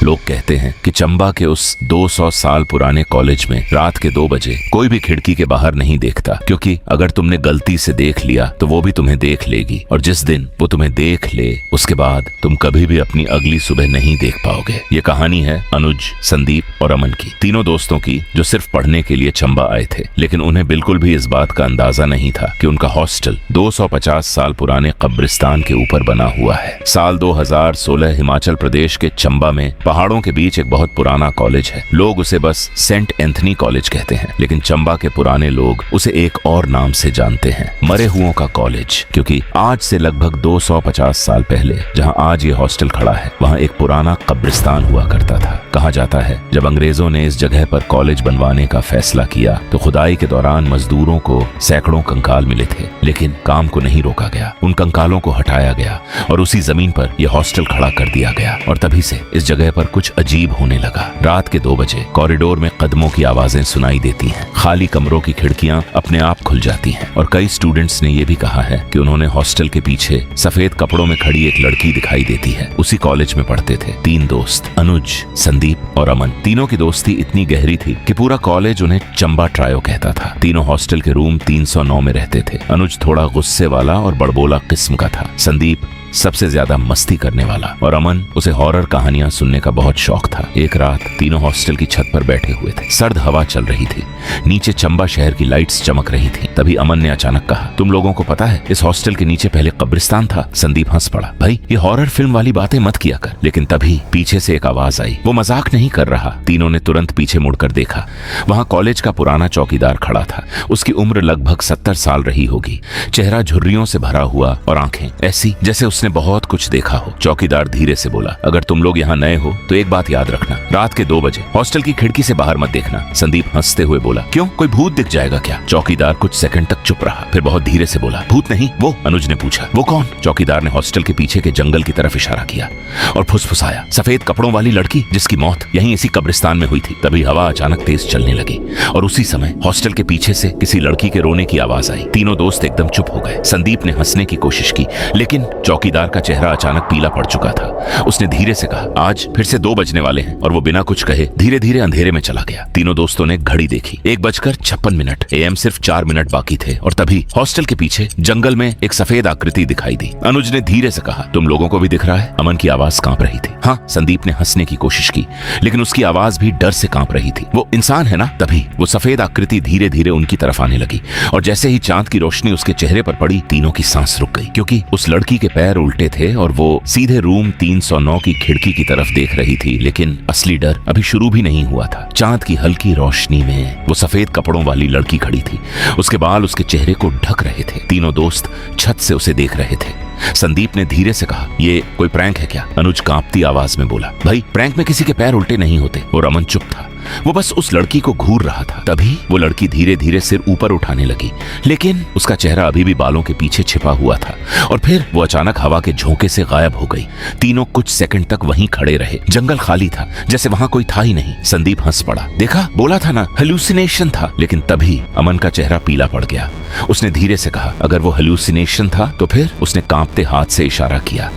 लोग कहते हैं कि चंबा के उस 200 साल पुराने कॉलेज में रात के 2 बजे कोई भी खिड़की के बाहर नहीं देखता, क्योंकि अगर तुमने गलती से देख लिया तो वो भी तुम्हें देख लेगी, और जिस दिन वो तुम्हें देख ले उसके बाद तुम कभी भी अपनी अगली सुबह नहीं देख पाओगे। ये कहानी है अनुज, संदीप और अमन की, तीनों दोस्तों की जो सिर्फ पढ़ने के लिए चंबा आए थे, लेकिन उन्हें बिल्कुल भी इस बात का अंदाजा नहीं था कि उनका हॉस्टल 250 साल पुराने कब्रिस्तान के ऊपर बना हुआ है। साल 2016 हिमाचल प्रदेश के चंबा में पहाड़ों के बीच एक बहुत पुराना कॉलेज है। लोग उसे बस सेंट एंथनी कॉलेज कहते हैं, लेकिन चंबा के पुराने लोग उसे एक और नाम से जानते हैं, मरे हुओं का कॉलेज, क्योंकि आज से लगभग 250 साल पहले जहां आज ये हॉस्टल खड़ा है वहां एक पुराना कब्रिस्तान हुआ करता था। कहा जाता है जब अंग्रेजों ने इस जगह पर कॉलेज बनवाने का फैसला किया तो खुदाई के दौरान मजदूरों को सैकड़ों कंकाल मिले थे, लेकिन काम को नहीं रोका गया। उन कंकालों को हटाया गया और उसी जमीन पर यह हॉस्टल खड़ा कर दिया गया, और तभी से इस जगह पर कुछ अजीब होने लगा। रात के 2 बजे कॉरिडोर में कदमों की आवाजें सुनाई देती हैं, खाली कमरों की खिड़कियां अपने आप खुल जाती हैं, और कई स्टूडेंट्स ने यह भी कहा है कि उन्होंने हॉस्टल के पीछे सफेद कपड़ों में खड़ी एक लड़की दिखाई देती है। उसी कॉलेज में पढ़ते थे 3 दोस्त, अनुज, संदीप और अमन। तीनों की दोस्ती इतनी गहरी थी कि पूरा कॉलेज उन्हें चंबा ट्रायो कहता था। तीनों हॉस्टल के रूम 309 में रहते थे। अनुज थोड़ा गुस्से वाला और बड़बोला किस्म का था, संदीप सबसे ज्यादा मस्ती करने वाला, और अमन उसे हॉरर कहानियां सुनने का बहुत शौक था। एक रात तीनों हॉस्टल की छत पर बैठे हुए थे। सर्द हवा चल रही थी, नीचे चंबा शहर की लाइट्स चमक रही थी। तभी अमन ने अचानक कहा, तुम लोगों को पता है इस हॉस्टल के नीचे पहले कब्रिस्तान था? संदीप हंस पड़ा, भाई ये हॉरर फिल्म वाली बातें मत किया कर। लेकिन तभी पीछे से एक आवाज आई, वो मजाक नहीं कर रहा। तीनों ने तुरंत पीछे मुड़कर देखा। वहां कॉलेज का पुराना चौकीदार खड़ा था। उसकी उम्र लगभग 70 साल रही होगी। चेहरा झुर्रियों से भरा हुआ और आंखें ऐसी जैसे उसने बहुत कुछ देखा हो। चौकीदार धीरे से बोला, अगर तुम लोग यहाँ नए हो तो एक बात याद रखना, रात के 2 बजे हॉस्टल की खिड़की से बाहर मत देखना। संदीप हंसते हुए बोला, क्यों, कोई भूत दिख जाएगा क्या? चौकीदार कुछ सेकंड तक चुप रहा, फिर बहुत धीरे से बोला, भूत नहीं, वो। अनुज ने पूछा, वो कौन? चौकीदार ने हॉस्टल के पीछे के जंगल की तरफ इशारा किया और फुसफुसाया, सफेद कपड़ों वाली लड़की जिसकी मौत यहीं इसी कब्रिस्तान में हुई थी। तभी हवा अचानक तेज चलने लगी और उसी समय हॉस्टल के पीछे से किसी लड़की के रोने की आवाज आई। तीनों दोस्त एकदम चुप हो गए। संदीप ने हंसने की कोशिश की, लेकिन चौकीदार का चेहरा अचानक पीला पड़ चुका था। उसने धीरे से कहा, आज फिर से 2 बजने वाले हैं, और वो बिना कुछ कहे धीरे धीरे अंधेरे में चला गया। तीनों दोस्तों ने घड़ी देखी, 1:56 AM, सिर्फ 4 मिनट बाकी थे, और तभी हॉस्टल के पीछे जंगल में एक सफेद आकृति दिखाई दी। अनुज ने धीरे से कहा, तुम लोगों को भी दिख रहा है? अमन की आवाज कांप रही थी। हाँ, संदीप ने हंसने की कोशिश की, लेकिन उसकी आवाज भी डर से कांप रही थी। वो इंसान है ना? तभी वो सफेद आकृति धीरे धीरे उनकी तरफ आने लगी, और जैसे ही चांद की रोशनी उसके चेहरे पर पड़ी, तीनों की सांस रुक गई, क्योंकि उस लड़की के पैर उल्टे थे और वो सीधे रूम 309 की खिड़की की तरफ देख रही थी। लेकिन असली डर अभी शुरू भी नहीं हुआ था। चांद की हल्की रोशनी में वो सफेद कपड़ों वाली लड़की खड़ी थी। उसके बाल उसके चेहरे को ढक रहे थे। तीनों दोस्त छत से उसे देख रहे थे। संदीप ने धीरे से कहा, ये कोई प्रैंक है क्या? अनुज कांपती आवाज में बोला, भाई प्रैंक में किसी के पैर उल्टे नहीं होते। और अमन चुप था, वो बस उस लड़की को घूर रहा था। तभी वो लड़की धीरे धीरे सिर ऊपर उठाने लगी, लेकिन उसका चेहरा अभी भी बालों के पीछे छिपा हुआ था, और फिर वो अचानक हवा के झोंके से गायब हो गई। तीनों कुछ सेकंड तक वहीं खड़े रहे। जंगल खाली था, जैसे वहां कोई था ही नहीं। संदीप हंस पड़ा, देखा, बोला था ना, हेलुसिनेशन था। लेकिन तभी अमन का चेहरा पीला पड़ गया। उसने धीरे से कहा, अगर वो हेलुसिनेशन था तो फिर? उसने कांपते हाथ से इशारा किया।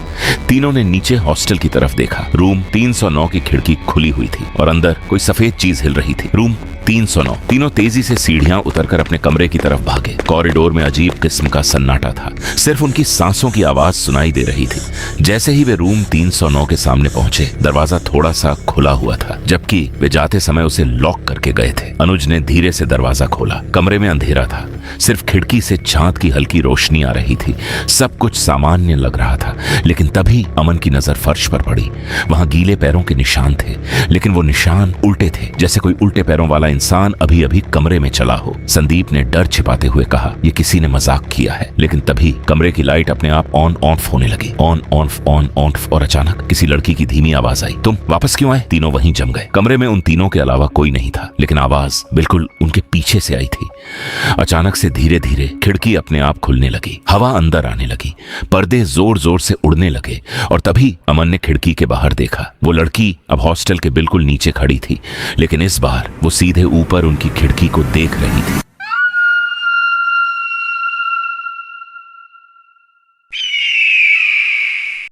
तीनों ने नीचे हॉस्टल की तरफ देखा। रूम 309 की खिड़की खुली हुई थी और अंदर कोई सफेद चीज हिल रही थी। रूम 309। तीनों तेजी से सीढ़ियां उतरकर अपने कमरे की तरफ भागे। कॉरिडोर में अजीब किस्म का सन्नाटा था, सिर्फ उनकी सांसों की आवाज सुनाई दे रही थी। जैसे ही वे रूम 309 के सामने पहुंचे, दरवाजा थोड़ा सा खुला हुआ था, जबकि वे जाते समय उसे लॉक करके गए थे। अनुज ने धीरे से दरवाजा खोला। कमरे में अंधेरा था, सिर्फ खिड़की से चांद की हल्की रोशनी आ रही थी। सब कुछ सामान्य लग रहा था, लेकिन तभी अमन की नजर फर्श पर पड़ी। वहां गीले पैरों के निशान थे, लेकिन वो निशान उल्टे थे, जैसे कोई उल्टे पैरों वाला इंसान अभी अभी कमरे में चला हो। संदीप ने डर छिपाते हुए कहा, ये किसी ने मजाक किया है। लेकिन तभी कमरे की लाइट अपने आप ऑन ऑफ होने लगी, ऑन ऑफ, और अचानक किसी लड़की की धीमी आवाज आई, तुम वापस क्यों आए? तीनों वहीं जम गए। कमरे में उन तीनों के अलावा कोई नहीं था, लेकिन आवाज बिल्कुल उनके पीछे से आई थी। अचानक से धीरे धीरे खिड़की अपने आप खुलने लगी, हवा अंदर आने लगी, पर्दे जोर जोर से उड़ने लगे, और तभी अमन ने खिड़की के बाहर देखा। वो लड़की अब हॉस्टल के बिल्कुल नीचे खड़ी थी, लेकिन इस बार वो सीधे ऊपर उनकी खिड़की को देख रही थी।